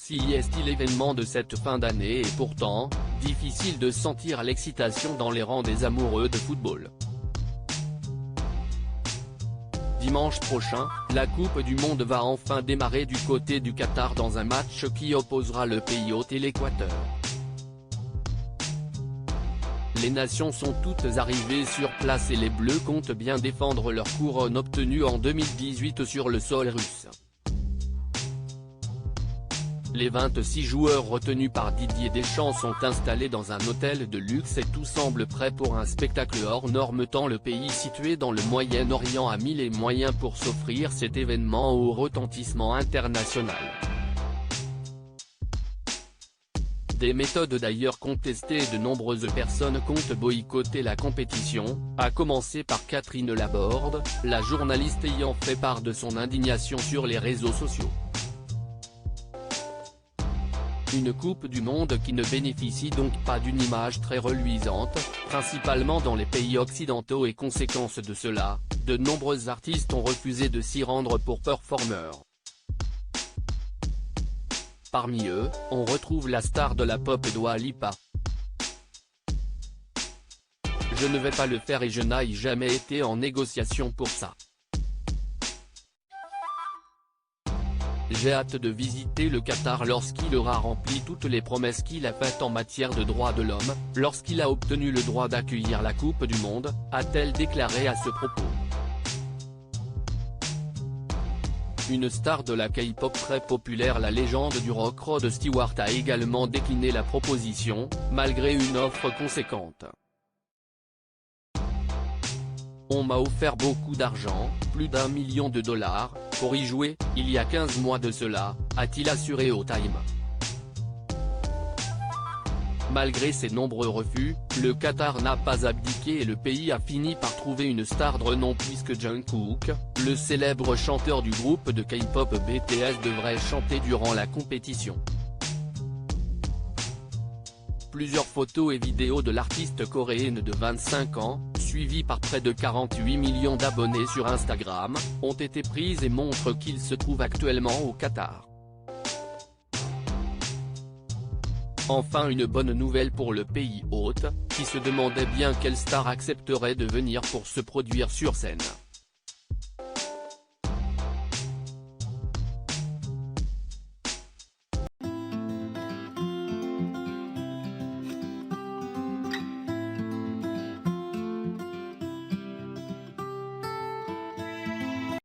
Si est l'événement de cette fin d'année et pourtant, difficile de sentir l'excitation dans les rangs des amoureux de football. Dimanche prochain, la Coupe du Monde va enfin démarrer du côté du Qatar dans un match qui opposera le pays hôte et l'Équateur. Les nations sont toutes arrivées sur place et les Bleus comptent bien défendre leur couronne obtenue en 2018 sur le sol russe. Les 26 joueurs retenus par Didier Deschamps sont installés dans un hôtel de luxe et tout semble prêt pour un spectacle hors norme tant le pays situé dans le Moyen-Orient a mis les moyens pour s'offrir cet événement au retentissement international. Des méthodes d'ailleurs contestées et de nombreuses personnes comptent boycotter la compétition, à commencer par Catherine Laborde, la journaliste ayant fait part de son indignation sur les réseaux sociaux. Une Coupe du Monde qui ne bénéficie donc pas d'une image très reluisante, principalement dans les pays occidentaux et conséquence de cela, de nombreux artistes ont refusé de s'y rendre pour performeurs. Parmi eux, on retrouve la star de la pop Dua Lipa. Je ne vais pas le faire et je n'ai jamais été en négociation pour ça. J'ai hâte de visiter le Qatar lorsqu'il aura rempli toutes les promesses qu'il a faites en matière de droits de l'homme, lorsqu'il a obtenu le droit d'accueillir la Coupe du Monde, a-t-elle déclaré à ce propos. Une star de la K-pop très populaire, la légende du rock Rod Stewart a également décliné la proposition, malgré une offre conséquente. On m'a offert beaucoup d'argent, plus d'1 million de dollars, pour y jouer, il y a 15 mois de cela, a-t-il assuré au Time. Malgré ses nombreux refus, le Qatar n'a pas abdiqué et le pays a fini par trouver une star de renom puisque Jungkook, le célèbre chanteur du groupe de K-pop BTS devrait chanter durant la compétition. Plusieurs photos et vidéos de l'artiste coréenne de 25 ans, suivie par près de 48 millions d'abonnés sur Instagram, ont été prises et montrent qu'il se trouve actuellement au Qatar. Enfin une bonne nouvelle pour le pays hôte, qui se demandait bien quelle star accepterait de venir pour se produire sur scène.